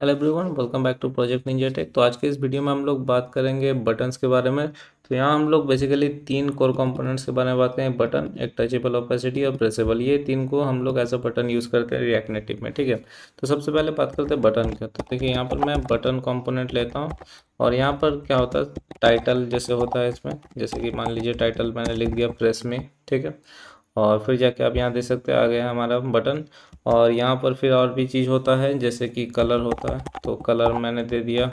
Hello everyone, welcome back to Project Ninja Tech. तो आज के इस वीडियो में हम लोग बात करेंगे बटन्स के बारे में। तो यहाँ हम लोग बेसिकली तीन कोर कंपोनेंट्स के बारे में बात करेंगे। बटन, एक टचेबल, ओपेसिटी और प्रेसेबल। ये तीन को हम लोग एज अ बटन यूज़ करते हैं रिएक्ट नेटिव में। ठीक है, तो सबसे पहले बात करते हैं बटन का। तो देखिए यहाँ पर मैं बटन कंपोनेंट लेता हूँ और यहाँ पर क्या होता है, टाइटल जैसे होता है इसमें, जैसे कि मान लीजिए टाइटल मैंने लिख दिया प्रेस में। ठीक है, और फिर जाके आप यहाँ देख सकते हैं आ गया हमारा बटन। और यहाँ पर फिर और भी चीज़ होता है जैसे कि कलर होता है, तो कलर मैंने दे दिया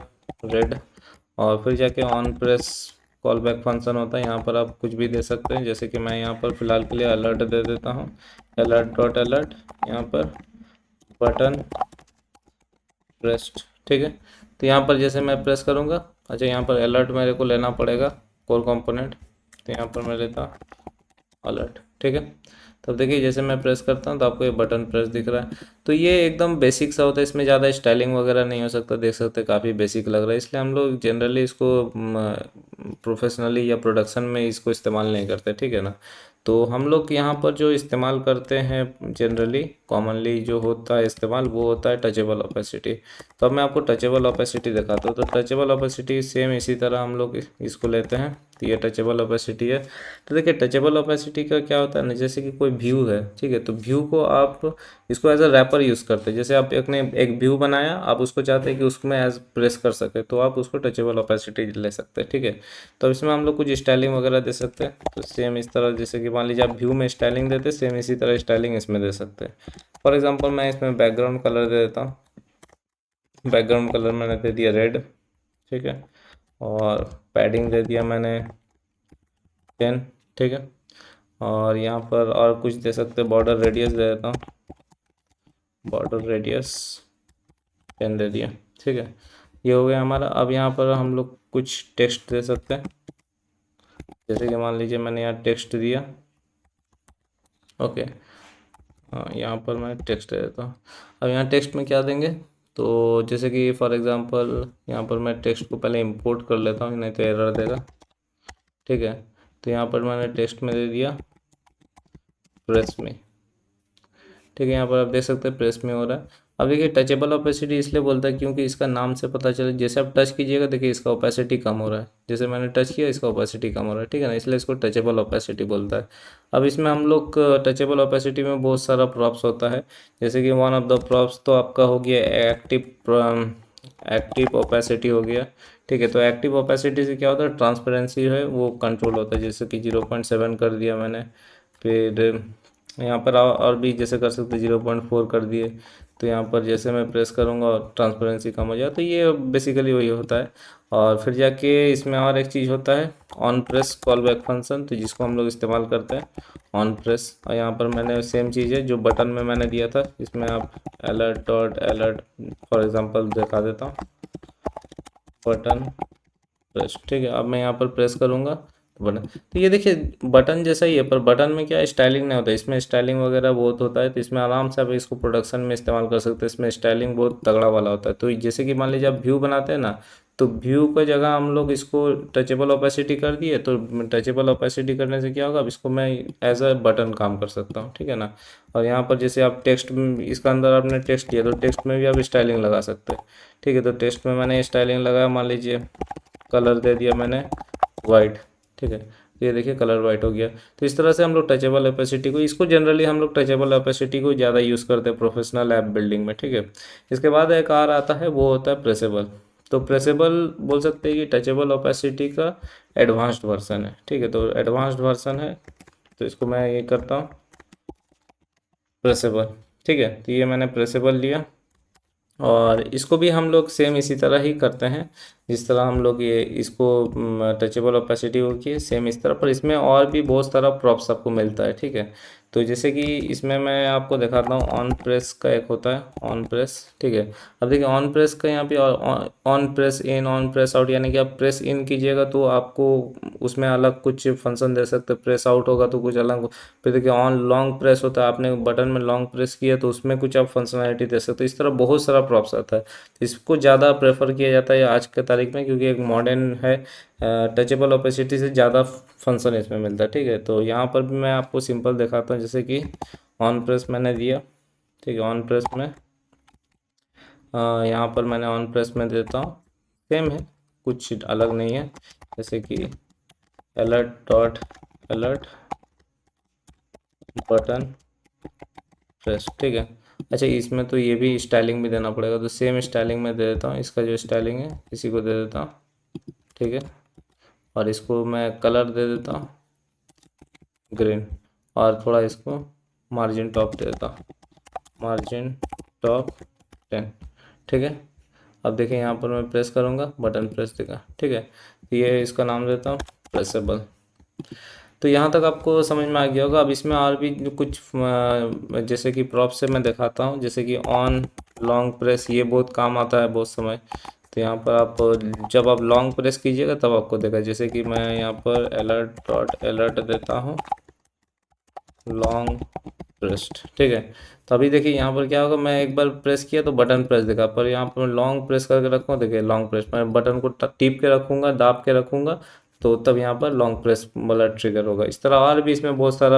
रेड। और फिर जाके on press call back function होता है, यहाँ पर आप कुछ भी दे सकते हैं। जैसे कि मैं यहाँ पर फ़िलहाल के लिए अलर्ट दे देता हूँ, अलर्ट डॉट अलर्ट, यहाँ पर बटन प्रेस्ड। ठीक है, तो यहाँ पर जैसे मैं प्रेस करूँगा, अच्छा यहाँ पर अलर्ट मेरे को लेना पड़ेगा कोर कंपोनेंट, तो यहाँ पर मैं लेता अलर्ट। ठीक है, तब देखिए जैसे मैं प्रेस करता हूँ तो आपको ये बटन प्रेस दिख रहा है। तो ये एकदम बेसिक सा होता है, इसमें ज़्यादा स्टाइलिंग वगैरह नहीं हो सकता। देख सकते हैं काफ़ी बेसिक लग रहा है, इसलिए हम लोग जनरली इसको प्रोफेशनली या प्रोडक्शन में इसको इस्तेमाल नहीं करते। ठीक है ना, तो हम लोग यहाँ पर जो इस्तेमाल करते हैं जनरली कॉमनली जो होता है इस्तेमाल, वो होता है टचेबल ओपेसिटी। तो अब मैं आपको टचेबल ओपेसिटी दिखाता हूँ। तो टचेबल ओपेसिटी सेम इसी तरह हम लोग इसको लेते हैं। तो ये टचेबल ओपेसिटी है। तो देखिए टचेबल ओपेसिटी का क्या होता है ना, जैसे कि कोई व्यू है, ठीक है, तो व्यू को आप इसको एज अ रैपर यूज़ करते हैं। जैसे आप एक व्यू बनाया, आप उसको चाहते हैं कि उसमें एज प्रेस कर सके, तो आप उसको टचेबल ओपेसिटी ले सकते हैं। ठीक है, तो इसमें हम लोग कुछ स्टाइलिंग वगैरह दे सकते हैं। तो सेम इस तरह, जैसे कि मान लीजिए आप व्यू में स्टाइलिंग देते, सेम इसी तरह स्टाइलिंग इसमें दे सकते हैं। फॉर एग्जाम्पल मैं इसमें बैकग्राउंड कलर दे देता हूँ। बैकग्राउंड कलर मैंने दे दिया रेड। ठीक है, और पैडिंग दे दिया मैंने 10। ठीक है, और यहाँ पर और कुछ दे सकते हैं, बॉर्डर रेडियस दे देता हूँ, बॉर्डर रेडियस 10 दे दिया। ठीक है, ये हो गया हमारा। अब यहाँ पर हम लोग कुछ टेक्स्ट दे सकते हैं, जैसे कि मान लीजिए मैंने यहाँ टेक्स्ट दिया। ओके, हाँ यहाँ पर मैं टेक्स्ट दे देता हूँ। अब यहाँ टेक्स्ट में क्या देंगे, तो जैसे कि फॉर एग्जांपल यहाँ पर मैं टेक्स्ट को पहले इंपोर्ट कर लेता हूँ, नहीं तो एरर देगा। ठीक है, तो यहाँ पर मैंने टेक्स्ट में दे दिया प्रेस में। ठीक है, यहाँ पर आप देख सकते हैं प्रेस में हो रहा है। अब देखिए टचेबल ओपेसिटी इसलिए बोलता है क्योंकि इसका नाम से पता चले, जैसे आप टच कीजिएगा देखिए इसका ओपेसिटी कम हो रहा है, जैसे मैंने टच किया इसका ओपेसिटी कम हो रहा है। ठीक है ना, इसलिए इसको टचेबल ओपेसिटी बोलता है। अब इसमें हम लोग टचेबल ओपेसिटी में बहुत सारा प्रॉप्स होता है, जैसे कि वन ऑफ द प्रॉप्स तो आपका हो गया एक्टिव ओपेसिटी हो गया। ठीक है, तो एक्टिव ओपेसिटी से क्या होता है, ट्रांसपेरेंसी है वो कंट्रोल होता है। जैसे कि 0.7 कर दिया मैंने, फिर यहाँ पर और भी जैसे कर सकते 0.4 कर दिए। तो यहाँ पर जैसे मैं प्रेस करूँगा और ट्रांसपेरेंसी कम हो जाए, तो ये बेसिकली वही होता है। और फिर जाके इसमें और एक चीज़ होता है on press call back function, तो जिसको हम लोग इस्तेमाल करते हैं ऑन प्रेस। और यहाँ पर मैंने सेम चीज़ है जो बटन में मैंने दिया था, इसमें आप alert dot alert for example दिखा देता हूँ, बटन प्रेस। ठीक है, अब मैं यहाँ पर प्रेस करूँगा बटन, तो ये देखिए बटन जैसा ही है, पर बटन में क्या स्टाइलिंग नहीं होता, इसमें स्टाइलिंग वगैरह बहुत होता है। तो इसमें आराम से आप इसको प्रोडक्शन में इस्तेमाल कर सकते हैं, इसमें स्टाइलिंग बहुत तगड़ा वाला होता है। तो जैसे कि मान लीजिए आप व्यू बनाते हैं ना, तो व्यू का जगह हम लोग इसको टचेबल ओपेसिटी कर दिए, तो टचेबल ओपेसिटी करने से क्या होगा, अब इसको मैं एज अ बटन काम कर सकता हूँ। ठीक है ना, और यहाँ पर जैसे आप टेक्स्ट, इसका अंदर आपने टेक्स्ट दिया, तो टेक्स्ट में भी आप स्टाइलिंग लगा सकते हैं। ठीक है, तो टेक्स्ट में मैंने स्टाइलिंग लगाया, मान लीजिए कलर दे दिया मैंने वाइट। ठीक है, तो ये देखिए कलर वाइट हो गया। तो इस तरह से हम लोग टचेबल ओपेसिटी को, इसको जनरली हम लोग टचेबल ओपेसिटी को ज़्यादा यूज़ करते हैं प्रोफेशनल ऐप बिल्डिंग में। ठीक है, इसके बाद एक और आता है, वो होता है प्रेसेबल। तो प्रेसेबल बोल सकते हैं कि टचेबल ओपेसिटी का एडवांस्ड वर्सन है। ठीक है, तो एडवांस्ड वर्सन है, तो इसको मैं ये करता हूँ प्रेसेबल। ठीक है, तो ये मैंने प्रेसेबल लिया, और इसको भी हम लोग सेम इसी तरह ही करते हैं जिस तरह हम लोग ये इसको टचेबल ओपेसिटी होगी सेम इस तरह, पर इसमें और भी बहुत सारा प्रॉप्स आपको मिलता है। ठीक है, तो जैसे कि इसमें मैं आपको दिखाता हूँ, ऑन प्रेस का एक होता है ऑन प्रेस। ठीक है, अब देखिए ऑन प्रेस का यहाँ पे on press in, on press out, यानी कि आप प्रेस इन कीजिएगा तो आपको उसमें अलग कुछ फंक्शन दे सकते हैं, प्रेस आउट होगा तो कुछ अलग। फिर देखिए ऑन लॉन्ग प्रेस होता है, आपने बटन में लॉन्ग प्रेस किया तो उसमें कुछ आप फंक्शनैलिटी दे सकते हो। इस तरह बहुत सारा प्रॉप्स आता है, इसको ज़्यादा प्रेफर किया जाता है आज के तारीख में, क्योंकि एक मॉडर्न है, टचेबल ओपेसिटी से ज़्यादा फंक्शन इसमें मिलता है। ठीक है, तो यहाँ पर भी मैं आपको सिंपल दिखाता हूँ, जैसे कि ऑन प्रेस मैंने दिया। ठीक है, ऑन प्रेस में यहाँ पर मैंने ऑन प्रेस में देता हूँ, सेम है, कुछ अलग नहीं है, जैसे कि alert dot alert button press, ठीक है। अच्छा, इसमें तो ये भी स्टाइलिंग भी देना पड़ेगा, तो सेम स्टाइलिंग में दे देता हूँ, इसका जो स्टाइलिंग है इसी को दे देता हूँ, ठीक है। और इसको मैं कलर दे देता हूँ ग्रीन, और थोड़ा इसको मार्जिन टॉप दे देता हूँ, मार्जिन टॉप 10, ठीक है। अब देखिए यहाँ पर मैं प्रेस करूँगा, बटन प्रेस देगा, ठीक है। तो ये इसका नाम देता हूँ प्रेसेबल। तो यहाँ तक आपको समझ में आ गया होगा। अब इसमें और भी जो कुछ जैसे कि प्रॉप से मैं दिखाता हूँ, जैसे कि ऑन लॉन्ग प्रेस, ये बहुत काम आता है बहुत समय। तो यहाँ पर आप जब आप लॉन्ग प्रेस कीजिएगा तब आपको देगा, जैसे कि मैं यहाँ पर अलर्ट डॉट अलर्ट देता हूँ लॉन्ग प्रेस्ड, ठीक है। तो अभी देखिए यहाँ पर क्या होगा, मैं एक बार प्रेस किया तो बटन प्रेस देगा, पर यहाँ पर लॉन्ग प्रेस करके रखूँगा, देखिए लॉन्ग प्रेस, मैं बटन को टिप के रखूँगा, दाब के रखूँगा, तो तब यहाँ पर लॉन्ग प्रेस वाला ट्रिगर होगा। इस तरह और भी इसमें बहुत सारा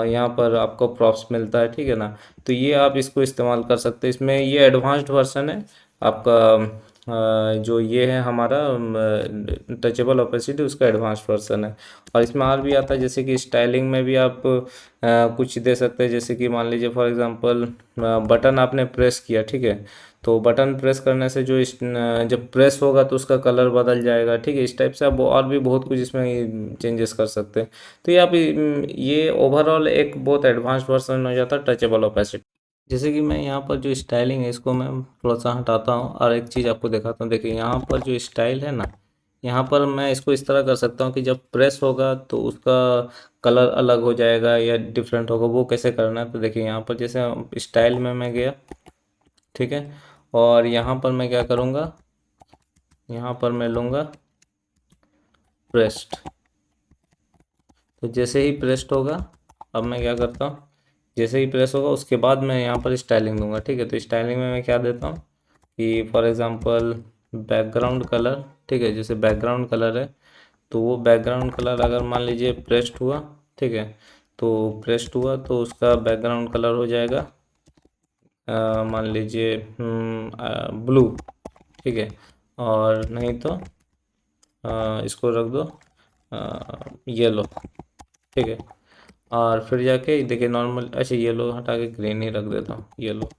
यहाँ पर आपको प्रॉप्स मिलता है, ठीक है ना। तो ये आप इसको इस्तेमाल कर सकते हैं। इसमें ये एडवांस्ड वर्जन है आपका, जो ये है हमारा टचेबल ओपेसिटी, उसका एडवांस वर्जन है। और इसमें और भी आता है, जैसे कि स्टाइलिंग में भी आप कुछ दे सकते हैं, जैसे कि मान लीजिए फॉर एग्जांपल बटन आपने प्रेस किया, ठीक है। तो बटन प्रेस करने से जो जब प्रेस होगा तो उसका कलर बदल जाएगा, ठीक है। इस टाइप से आप और भी बहुत कुछ इसमें चेंजेस कर सकते हैं। तो ये आप ये ओवरऑल एक बहुत एडवांस वर्जन हो जाता है टचेबल ओपेसिटी। जैसे कि मैं यहाँ पर जो स्टाइलिंग है इसको मैं थोड़ा सा हटाता हूँ और एक चीज़ आपको दिखाता हूँ। देखिए यहाँ पर जो स्टाइल है ना, यहाँ पर मैं इसको इस तरह कर सकता हूँ कि जब प्रेस होगा तो उसका कलर अलग हो जाएगा या डिफरेंट होगा, वो कैसे करना है। तो देखिए यहाँ पर जैसे स्टाइल में मैं गया, ठीक है, और यहाँ पर मैं क्या करूँगा, यहाँ पर मैं लूँगा प्रेस्ड। तो जैसे ही प्रेस्ड होगा, अब मैं क्या करता हूँ, जैसे ही प्रेस होगा उसके बाद मैं यहाँ पर स्टाइलिंग दूंगा, ठीक है। तो स्टाइलिंग में मैं क्या देता हूँ कि फॉर एग्जांपल बैकग्राउंड कलर, ठीक है, जैसे बैकग्राउंड कलर है, तो वो बैकग्राउंड कलर अगर मान लीजिए प्रेस्ड हुआ, ठीक है, तो प्रेस्ड हुआ तो उसका बैकग्राउंड कलर हो जाएगा मान लीजिए ब्लू, ठीक है। और नहीं तो इसको रख दो येलो, ठीक है। और फिर जाके देखिए नॉर्मल, अच्छा येलो हटा के ग्रीन ही रख देता हूँ, येलो,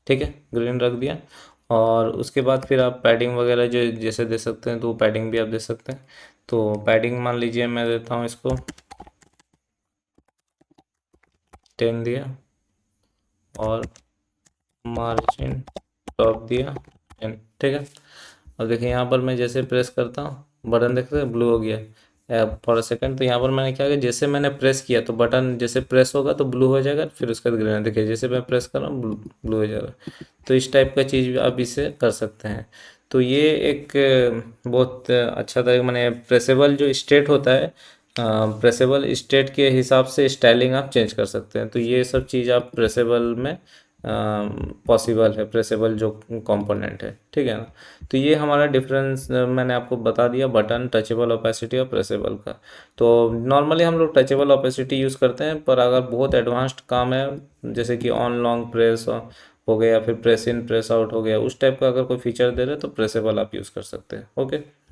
ठीक है, ग्रीन रख दिया। और उसके बाद फिर आप पैडिंग वगैरह जो जैसे दे सकते हैं, तो पैडिंग भी आप दे सकते हैं। तो पैडिंग मान लीजिए मैं देता हूँ इसको 10 दिया, और मार्जिन टॉप दिया 10, ठीक है। अब देखिए यहाँ पर मैं जैसे प्रेस करता हूँ, बटन देखते हैं ब्लू हो गया फॉर अ सेकंड। तो यहाँ पर मैंने क्या किया, जैसे मैंने प्रेस किया तो बटन जैसे प्रेस होगा तो ब्लू हो जाएगा, फिर उसका ग्रीन, देखिए जैसे मैं प्रेस कर रहा हूँ ब्लू हो जाएगा। तो इस टाइप का चीज़ भी आप इससे कर सकते हैं। तो ये एक बहुत अच्छा तरीका, मैंने प्रेसेबल जो स्टेट होता है, प्रेसेबल स्टेट के हिसाब से स्टाइलिंग आप चेंज कर सकते हैं। तो ये सब चीज़ आप प्रेसेबल में पॉसिबल है, प्रेसेबल जो कंपोनेंट है, ठीक है ना। तो ये हमारा डिफरेंस मैंने आपको बता दिया बटन, टचेबल ओपेसिटी और प्रेसेबल का। तो नॉर्मली हम लोग टचेबल ओपेसिटी यूज़ करते हैं, पर अगर बहुत एडवांस्ड काम है, जैसे कि ऑन लॉन्ग प्रेस हो गया, फिर प्रेस इन प्रेस आउट हो गया, उस टाइप का अगर कोई फीचर दे रहे हैं तो प्रेसेबल आप यूज़ कर सकते हैं। ओके।